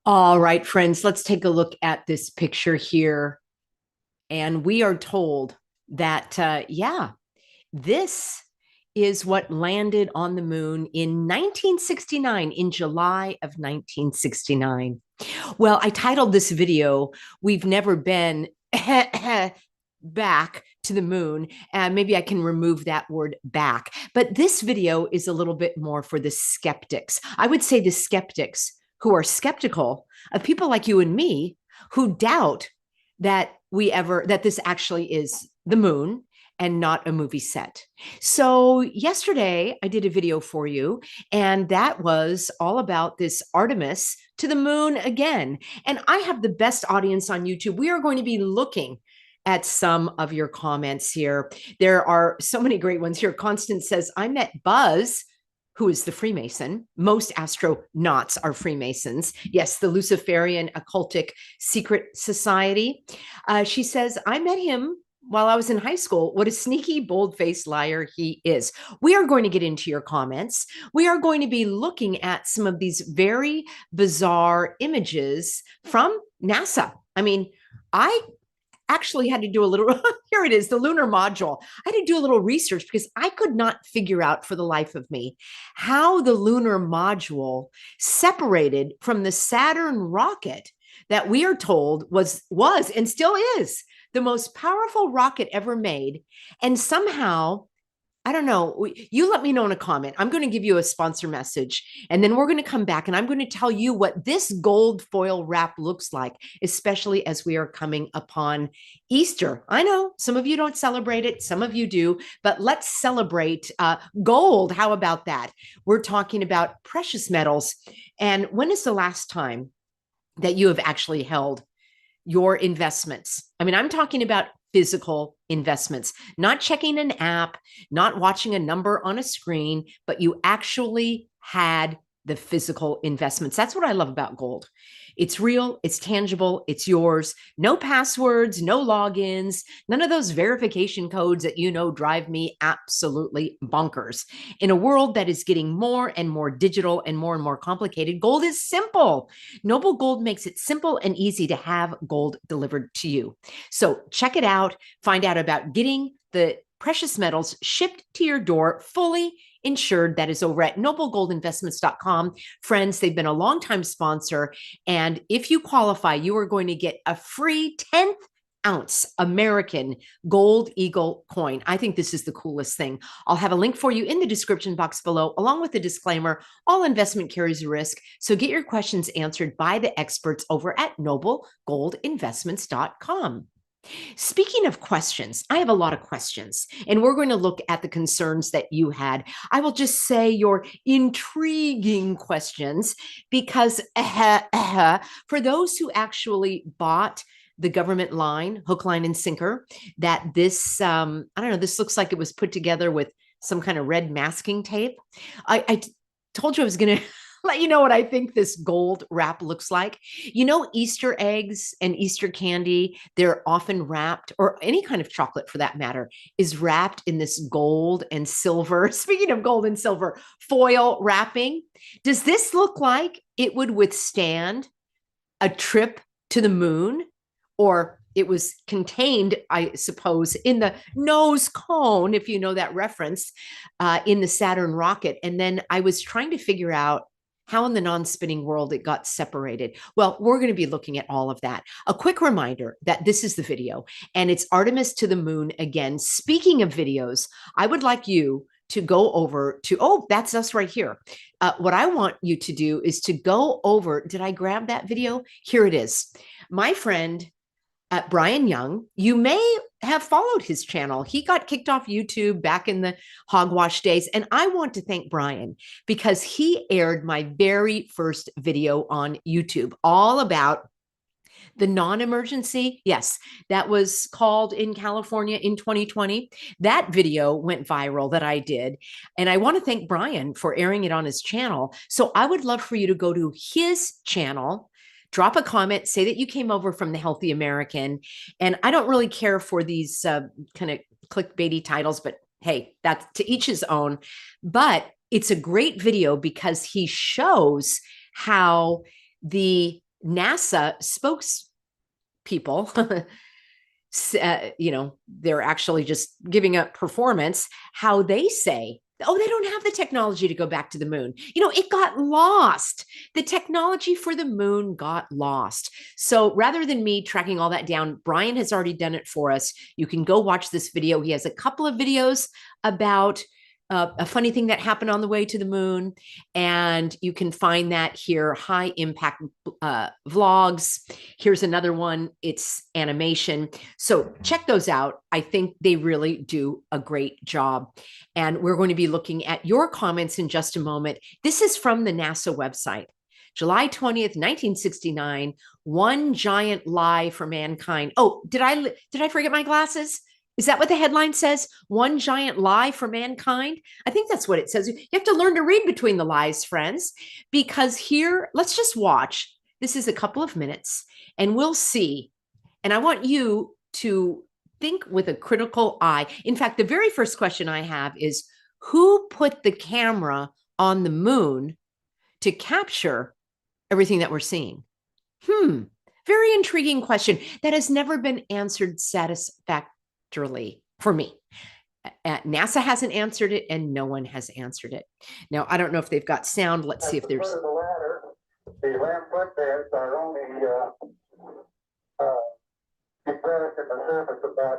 All right, friends, let's take a look at this picture here. And we are told that, this is what landed on the moon in 1969, in July of 1969. Well, I titled this video, We've Never Been Back to the Moon. And maybe I can remove that word back. But this video is a little bit more for the skeptics. I would say the skeptics who are skeptical of people like you and me who doubt that this actually is the moon and not a movie set. So yesterday I did a video for you, and that was all about this Artemis to the moon again. And I have the best audience on YouTube. We are going to be looking at some of your comments here. There are so many great ones here. Constance says, I met Buzz, who is the Freemason. Most astronauts are Freemasons. Yes, the Luciferian Occultic Secret Society. She says, I met him while I was in high school. What a sneaky, bold-faced liar he is. We are going to get into your comments. We are going to be looking at some of these very bizarre images from NASA. I mean, I actually had to do a little, here it is, the lunar module. I had to do a little research because I could not figure out for the life of me how the lunar module separated from the Saturn rocket that we are told was and still is the most powerful rocket ever made. And somehow, I don't know. You let me know in a comment. I'm going to give you a sponsor message, and then we're going to come back and I'm going to tell you what this gold foil wrap looks like, especially as we are coming upon Easter. I know some of you don't celebrate it, some of you do, but let's celebrate gold. How about that? We're talking about precious metals. And when is the last time that you have actually held your investments? I mean, I'm talking about physical investments, not checking an app, not watching a number on a screen, but you actually had the physical investments. That's what I love about gold. It's real, it's tangible, it's yours. No passwords, no logins, none of those verification codes that drive me absolutely bonkers. In a world that is getting more and more digital and more complicated, gold is simple. Noble Gold makes it simple and easy to have gold delivered to you. So check it out, find out about getting the precious metals shipped to your door fully insured. That is over at noblegoldinvestments.com. Friends, they've been a longtime sponsor. And if you qualify, you are going to get a free 10th ounce American gold eagle coin. I think this is the coolest thing. I'll have a link for you in the description box below, along with the disclaimer, all investment carries a risk. So get your questions answered by the experts over at noblegoldinvestments.com. Speaking of questions, I have a lot of questions, and we're going to look at the concerns that you had. I will just say your intriguing questions because for those who actually bought the government line, hook, line, and sinker, that this, I don't know, this looks like it was put together with some kind of red masking tape. I told you I was going to let you know what I think this gold wrap looks like. Easter eggs and Easter candy, they're often wrapped, or any kind of chocolate for that matter, is wrapped in this gold and silver. Speaking of gold and silver, foil wrapping. Does this look like it would withstand a trip to the moon? Or it was contained, I suppose, in the nose cone, if you know that reference, in the Saturn rocket. And then I was trying to figure out how in the non-spinning world it got separated. Well, we're going to be looking at all of that. A quick reminder that this is the video, and it's Artemis to the moon again. Speaking of videos, I would like you to go over to, oh, that's us right here. What I want you to do is to go over, did I grab that video? Here it is. My friend, Brian Young, you may have followed his channel. He got kicked off YouTube back in the hogwash days. And I want to thank Brian because he aired my very first video on YouTube, all about the non-emergency. Yes, that was called in California in 2020. That video went viral that I did. And I want to thank Brian for airing it on his channel. So I would love for you to go to his channel, drop a comment, say that you came over from the Healthy American. And I don't really care for these kind of clickbaity titles, but hey, that's to each his own. But it's a great video because he shows how the NASA spokespeople, they're actually just giving up performance, how they say, oh, they don't have the technology to go back to the moon. It got lost. The technology for the moon got lost. So rather than me tracking all that down, Brian has already done it for us. You can go watch this video. He has a couple of videos about a funny thing that happened on the way to the moon. And you can find that here, high impact vlogs. Here's another one. It's animation. So check those out. I think they really do a great job. And we're going to be looking at your comments in just a moment. This is from the NASA website. July 20th, 1969, one giant lie for mankind. Oh, did I forget my glasses? Is that what the headline says? One giant lie for mankind? I think that's what it says. You have to learn to read between the lies, friends, because here, let's just watch. This is a couple of minutes and we'll see. And I want you to think with a critical eye. In fact, the very first question I have is, who put the camera on the moon to capture everything that we're seeing? Very intriguing question that has never been answered satisfactorily for me. NASA hasn't answered it and no one has answered it. Now, I don't know if they've got sound. Let's see if there's... The land footbeds are only depressed in the surface about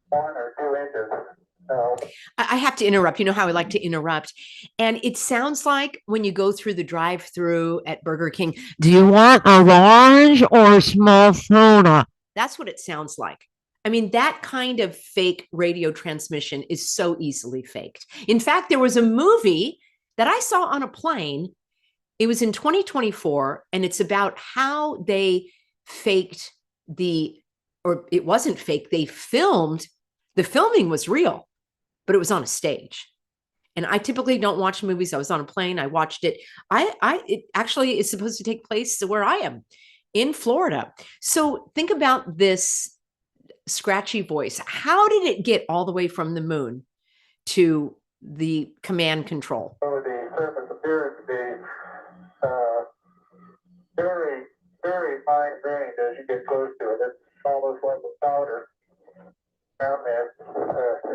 1 or 2 inches. I have to interrupt. You know how I like to interrupt. And it sounds like when you go through the drive-through at Burger King, do you want a large or a small soda? That's what it sounds like. I mean, that kind of fake radio transmission is so easily faked. In fact, there was a movie that I saw on a plane. It was in 2024, and it's about how they faked or it wasn't fake. They filmed, the filming was real, but it was on a stage. And I typically don't watch movies. I was on a plane. I watched it. It actually is supposed to take place where I am in Florida. So think about this scratchy voice. How did it get all the way from the moon to the command control? So the surface appears to be very, very fine grained as you get close to it. It's almost like a powder. Down there,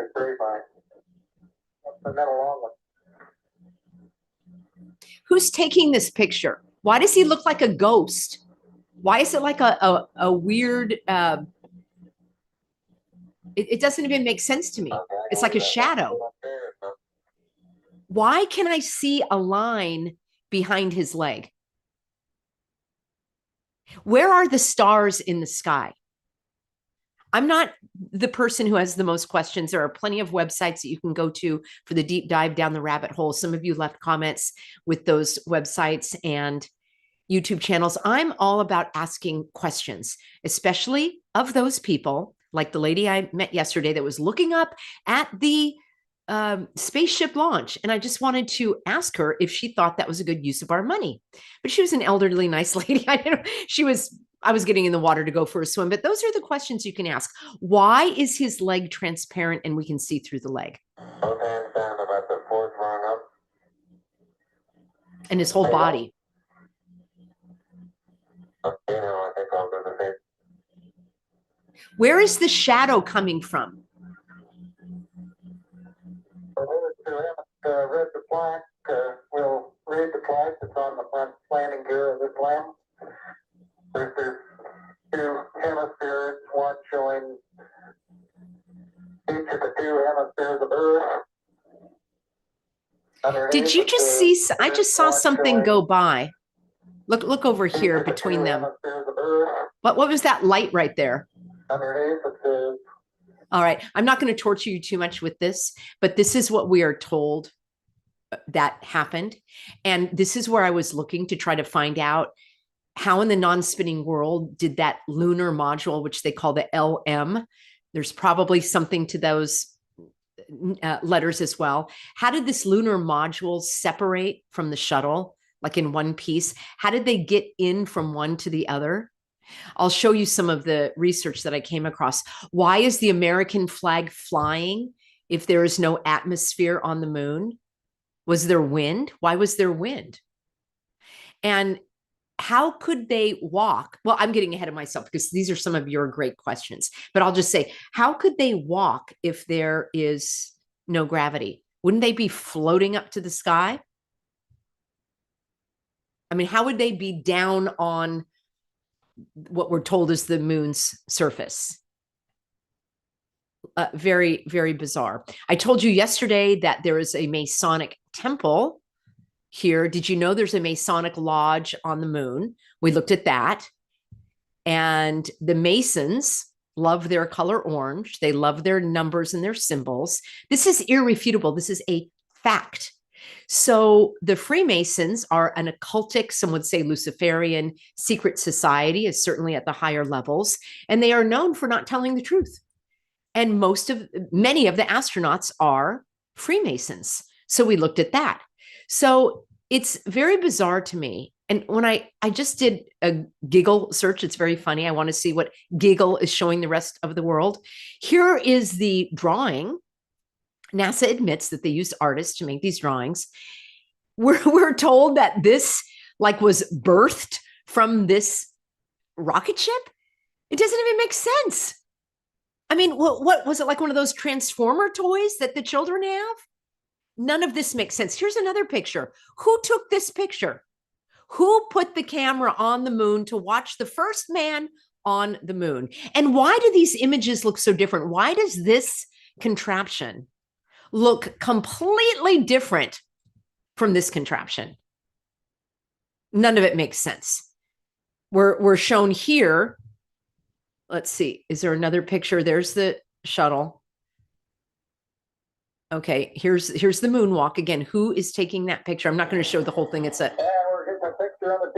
it's very fine. And then a long one. Who's taking this picture? Why does he look like a ghost? Why is it like a weird... It doesn't even make sense to me. It's like a shadow. Why can I see a line behind his leg? Where are the stars in the sky? I'm not the person who has the most questions. There are plenty of websites that you can go to for the deep dive down the rabbit hole. Some of you left comments with those websites and YouTube channels. I'm all about asking questions, especially of those people like the lady I met yesterday that was looking up at the spaceship launch. And I just wanted to ask her if she thought that was a good use of our money. But she was an elderly, nice lady. I was getting in the water to go for a swim, but those are the questions you can ask. Why is his leg transparent and we can see through the leg? Both hands down about the 4th rung up. And his whole body. Okay, now I think I'll do the same. Where is the shadow coming from? For those who haven't read the plaque, we'll read the plaque that's on the front landing gear of this lamp. There's 2 hemispheres, one showing each of the 2 hemispheres of Earth. Did you just see? I just saw something go by. Look over here between them. What was that light right there? Underneath it says, all right, I'm not going to torture you too much with this, but this is what we are told that happened. And this is where I was looking to try to find out how in the non-spinning world did that lunar module, which they call the LM, there's probably something to those letters as well. How did this lunar module separate from the shuttle, like in one piece? How did they get in from one to the other? I'll show you some of the research that I came across. Why is the American flag flying if there is no atmosphere on the moon? Was there wind? Why was there wind? And how could they walk? Well, I'm getting ahead of myself because these are some of your great questions, but I'll just say, how could they walk if there is no gravity? Wouldn't they be floating up to the sky? I mean, how would they be down on what we're told is the moon's surface? Very, very bizarre. I told you yesterday that there is a Masonic temple here. Did you know there's a Masonic lodge on the moon? We looked at that. And the Masons love their color orange. They love their numbers and their symbols. This is irrefutable. This is a fact. So the Freemasons are an occultic, some would say Luciferian secret society, is certainly at the higher levels, and they are known for not telling the truth. And many of the astronauts are Freemasons. So we looked at that. So it's very bizarre to me. And when I just did a Giggle search, it's very funny. I want to see what Giggle is showing the rest of the world. Here is the drawing. NASA admits that they used artists to make these drawings. We're told that this was birthed from this rocket ship. It doesn't even make sense. I mean, what was it, like one of those Transformer toys that the children have? None of this makes sense. Here's another picture. Who took this picture? Who put the camera on the moon to watch the first man on the moon? And why do these images look so different? Why does this contraption look completely different from this contraption? None of it makes sense. We're shown here. Let's see. Is there another picture? There's the shuttle. Okay, here's the moonwalk again. Who is taking that picture? I'm not going to show the whole thing. It's a we're getting a picture on the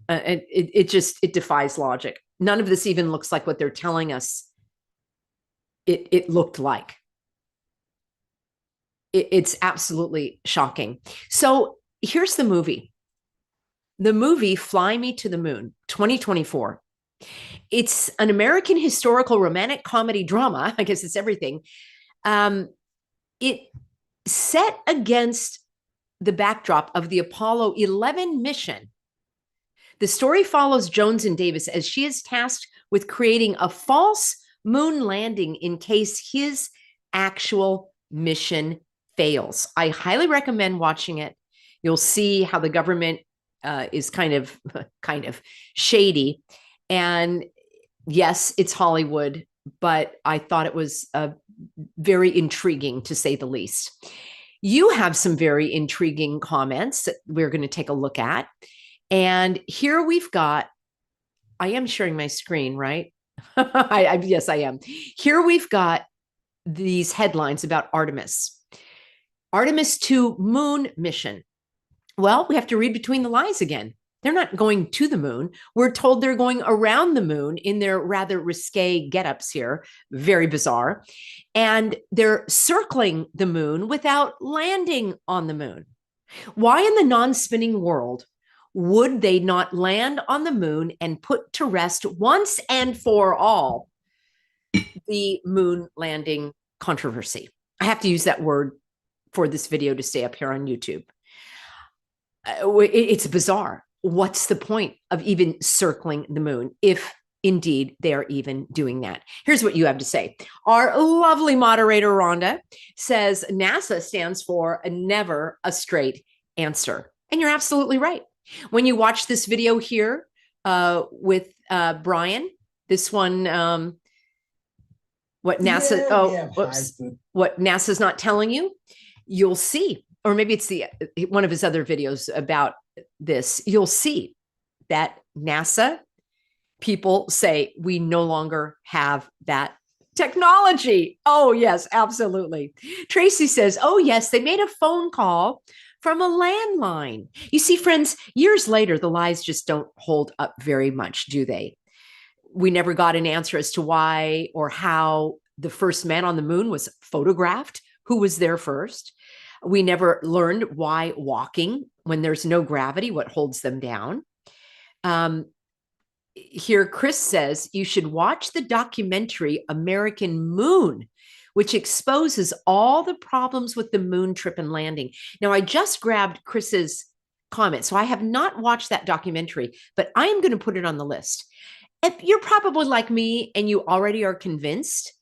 TV. It defies logic. None of this even looks like what they're telling us it looked like. It's absolutely shocking. So here's the movie. The movie Fly Me to the Moon, 2024. It's an American historical romantic comedy drama. I guess it's everything. It set against the backdrop of the Apollo 11 mission. The story follows Jones and Davis as she is tasked with creating a false moon landing in case his actual mission fails. I highly recommend watching it. You'll see how the government is kind of shady. And yes, it's Hollywood, but I thought it was very intriguing, to say the least. You have some very intriguing comments that we're going to take a look at. And here we've got, I am sharing my screen, right? Yes, I am. Here we've got these headlines about Artemis. Artemis 2 moon mission. Well, we have to read between the lines again. They're not going to the moon. We're told they're going around the moon in their rather risque get-ups here. Very bizarre. And they're circling the moon without landing on the moon. Why in the non-spinning world would they not land on the moon and put to rest once and for all the moon landing controversy? I have to use that word for this video to stay up here on YouTube. It's bizarre. What's the point of even circling the moon if indeed they are even doing that? Here's what you have to say. Our lovely moderator, Rhonda, says NASA stands for never a straight answer. And you're absolutely right. When you watch this video here with Brian, this one, what NASA's not telling you, you'll see. Or maybe it's one of his other videos about this. You'll see that NASA people say we no longer have that technology. Oh, yes, absolutely. Tracy says, oh, yes, they made a phone call from a landline. You see, friends, years later, the lies just don't hold up very much, do they? We never got an answer as to why or how the first man on the moon was photographed, who was there first. We never learned why walking when there's no gravity, what holds them down. Here, Chris says, you should watch the documentary American Moon, which exposes all the problems with the moon trip and landing. Now, I just grabbed Chris's comment. So I have not watched that documentary, but I am going to put it on the list. If you're probably like me and you already are convinced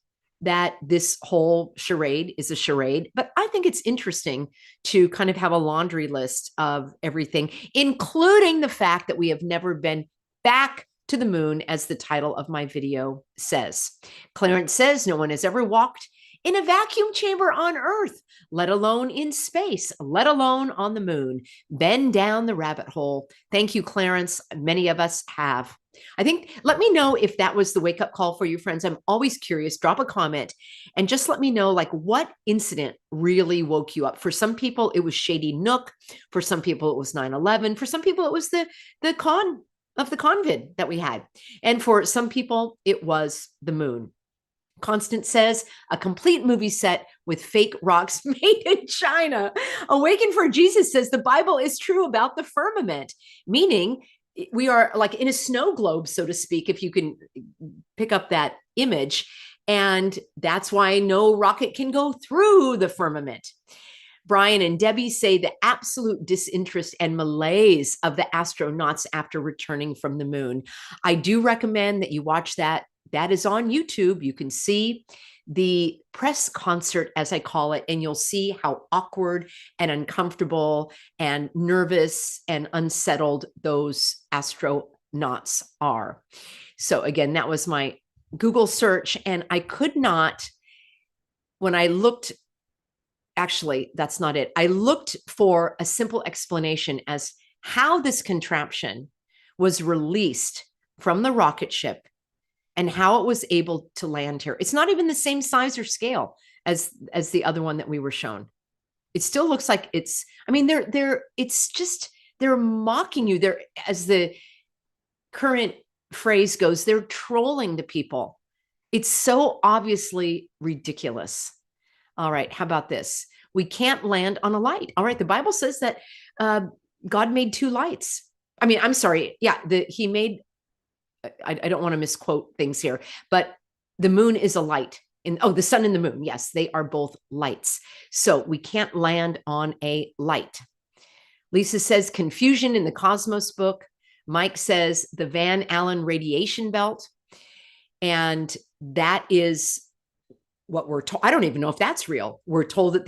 that this whole charade is a charade, but I think it's interesting to kind of have a laundry list of everything, including the fact that we have never been back to the moon, as the title of my video says. Clarence says no one has ever walked in a vacuum chamber on Earth, let alone in space, let alone on the moon. Bend down the rabbit hole. Thank you, Clarence. Many of us have. I think, let me know if that was the wake up call for you, friends. I'm always curious. Drop a comment and just let me know, like, what incident really woke you up. For some people, it was Shady Nook. For some people, it was 9/11. For some people, it was the con of the convid that we had. And for some people, it was the moon. Constance says, a complete movie set with fake rocks made in China. Awaken for Jesus says, the Bible is true about the firmament, meaning we are like in a snow globe, so to speak, if you can pick up that image. And that's why no rocket can go through the firmament. Brian and Debbie say the absolute disinterest and malaise of the astronauts after returning from the moon. I do recommend that you watch that. That is on YouTube. You can see the press concert, as I call it, and you'll see how awkward and uncomfortable and nervous and unsettled those astronauts are. So again, that was my Google search, and I could not, when I looked, actually, that's not it. I looked for a simple explanation as how this contraption was released from the rocket ship and how it was able to land here. It's not even the same size or scale as the other one that we were shown. It still looks like it's, I mean, it's just, they're mocking you. They're, as the current phrase goes, they're trolling the people. It's so obviously ridiculous. All right, how about this? We can't land on a light. All right, the Bible says that God made two lights. I mean, I'm sorry. Yeah, he made, I don't want to misquote things here, but the moon is a light. The sun and the moon. Yes, they are both lights. So we can't land on a light. Lisa says confusion in the Cosmos book. Mike says the Van Allen radiation belt. And that is what we're told. I don't even know if that's real. We're told that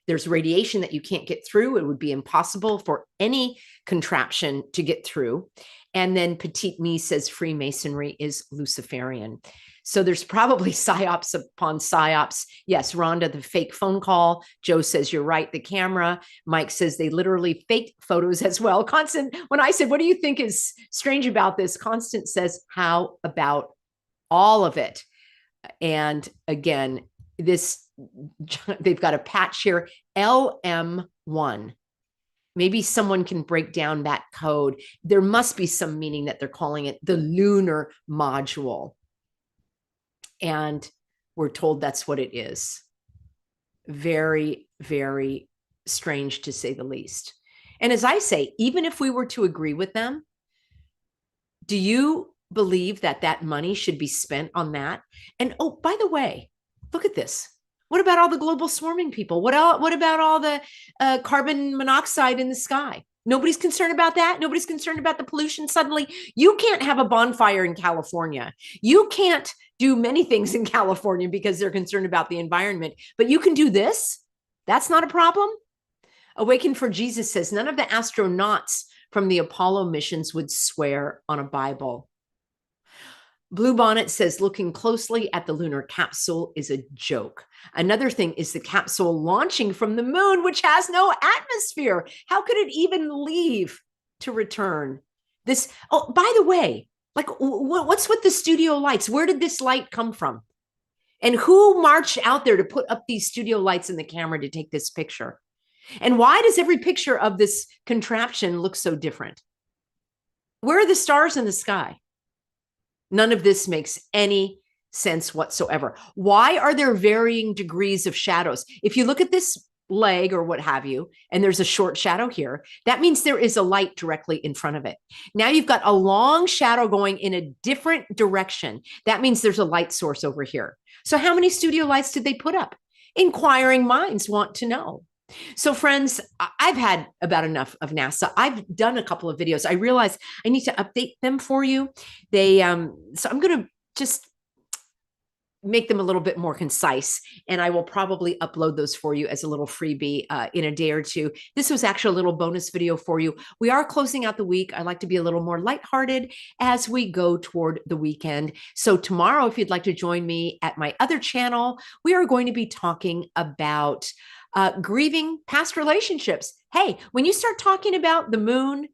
there's radiation that you can't get through. It would be impossible for any contraption to get through. And then Petite Me says Freemasonry is Luciferian. So there's probably psyops upon psyops. Yes, Rhonda, the fake phone call. Joe says, you're right, the camera. Mike says they literally faked photos as well. Constant, when I said, what do you think is strange about this? Constant says, how about all of it? And again, they've got a patch here, LM1. Maybe someone can break down that code. There must be some meaning that they're calling it the lunar module. And we're told that's what it is. Very, very strange, to say the least. And as I say, even if we were to agree with them, do you believe that that money should be spent on that? And oh, by the way, look at this. What about all the global swarming people? What about all the carbon monoxide in the sky? Nobody's concerned about that. Nobody's concerned about the pollution. Suddenly, you can't have a bonfire in California. You can't do many things in California because they're concerned about the environment. But you can do this. That's not a problem. Awaken for Jesus says none of the astronauts from the Apollo missions would swear on a Bible. Bluebonnet says looking closely at the lunar capsule is a joke. Another thing is the capsule launching from the moon, which has no atmosphere. How could it even leave to return? This, oh, by the way, like what's with the studio lights? Where did this light come from? And who marched out there to put up these studio lights in the camera to take this picture? And why does every picture of this contraption look so different? Where are the stars in the sky? None of this makes any sense whatsoever. Why are there varying degrees of shadows? If you look at this leg or what have you, and there's a short shadow here, that means there is a light directly in front of it. Now you've got a long shadow going in a different direction. That means there's a light source over here. So how many studio lights did they put up? Inquiring minds want to know. So, friends, I've had about enough of NASA. I've done a couple of videos. I realize I need to update them for you. So I'm going to just make them a little bit more concise, and I will probably upload those for you as a little freebie in a day or two. This was actually a little bonus video for you. We are closing out the week. I like to be a little more lighthearted as we go toward the weekend. So tomorrow, if you'd like to join me at my other channel, we are going to be talking about grieving past relationships. Hey, when you start talking about the moon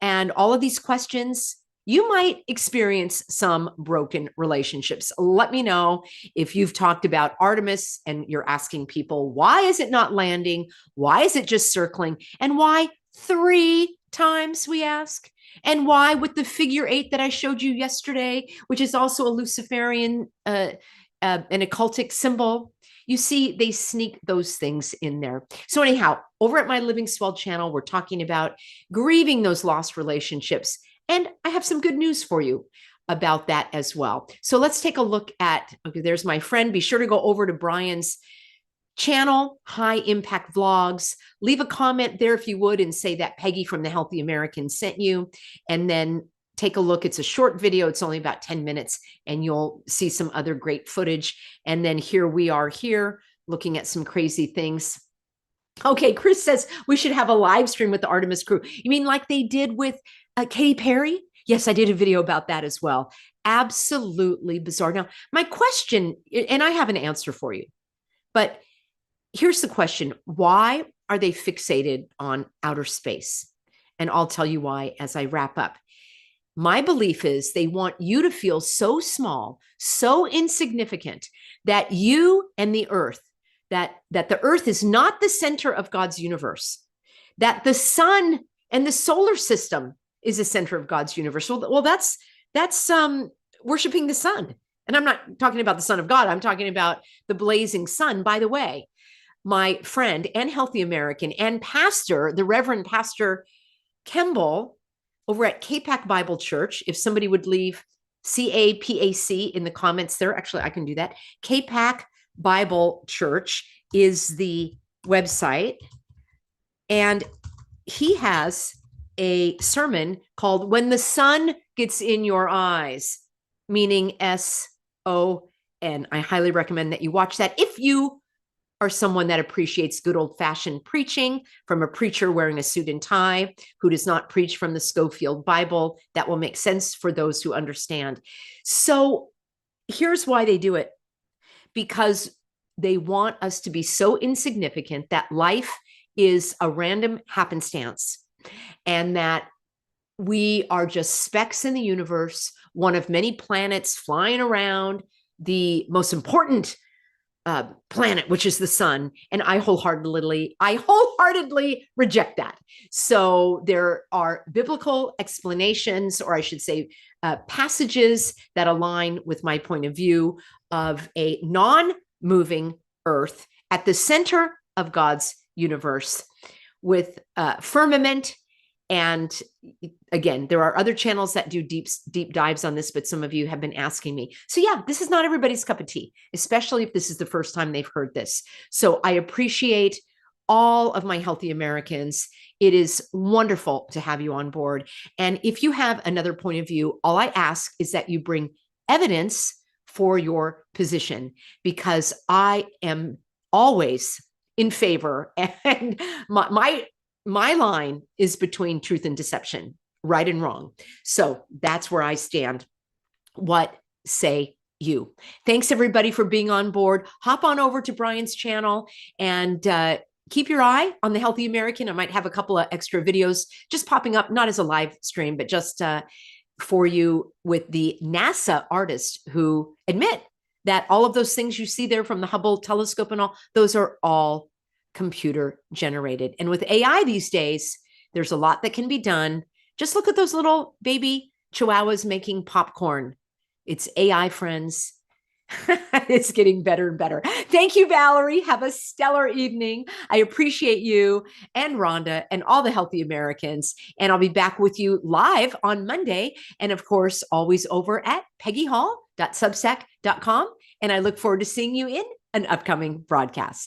and all of these questions, you might experience some broken relationships. Let me know if you've talked about Artemis and you're asking people, why is it not landing? Why is it just circling? And why 3 times, we ask? And why with the figure 8 that I showed you yesterday, which is also a Luciferian, an occultic symbol, you see, they sneak those things in there. So anyhow, over at my Living Swell channel, we're talking about grieving those lost relationships. And I have some good news for you about that as well. So let's take a look at, okay, there's my friend. Be sure to go over to Brian's channel, High Impact Vlogs. Leave a comment there if you would and say that Peggy from the Healthy American sent you. And then take a look. It's a short video. It's only about 10 minutes and you'll see some other great footage. And then here we are here looking at some crazy things. Okay, Chris says we should have a live stream with the Artemis crew. You mean like they did with Katy Perry? Yes, I did a video about that as well. Absolutely bizarre. Now, my question, and I have an answer for you, but here's the question. Why are they fixated on outer space? And I'll tell you why as I wrap up. My belief is they want you to feel so small, so insignificant that you and the earth, that the earth is not the center of God's universe, that the sun and the solar system is the center of God's universe. Well, that's worshiping the sun. And I'm not talking about the Son of God. I'm talking about the blazing sun. By the way, my friend and Healthy American and pastor, the Reverend Pastor Kemble over at CAPAC Bible Church, if somebody would leave CAPAC in the comments there, actually, I can do that. CAPAC Bible Church is the website. And he has a sermon called When the Sun Gets in Your Eyes, meaning SON. I highly recommend that you watch that if you are someone that appreciates good old-fashioned preaching from a preacher wearing a suit and tie who does not preach from the Schofield Bible. That will make sense for those who understand. So here's why they do it. Because they want us to be so insignificant that life is a random happenstance and that we are just specks in the universe, one of many planets flying around the most important planet, which is the sun. And I wholeheartedly reject that. So there are biblical explanations, or I should say, passages that align with my point of view of a non-moving earth at the center of God's universe with firmament. And again, there are other channels that do deep dives on this, but some of you have been asking me. So yeah, this is not everybody's cup of tea, especially if this is the first time they've heard this. So I appreciate all of my Healthy Americans. It is wonderful to have you on board. And if you have another point of view, all I ask is that you bring evidence for your position, because I am always in favor, and my line is between truth and deception, right and wrong. So that's where I stand. What say you? Thanks everybody for being on board. Hop on over to Brian's channel and keep your eye on the Healthy American. I might have a couple of extra videos just popping up, not as a live stream, but just for you with the NASA artists who admit that all of those things you see there from the Hubble telescope and all, those are all computer generated. And with AI these days, there's a lot that can be done. Just look at those little baby chihuahuas making popcorn. It's AI, friends. It's getting better and better. Thank you, Valerie. Have a stellar evening. I appreciate you and Rhonda and all the Healthy Americans. And I'll be back with you live on Monday. And of course, always over at peggyhall.substack.com. And I look forward to seeing you in an upcoming broadcast.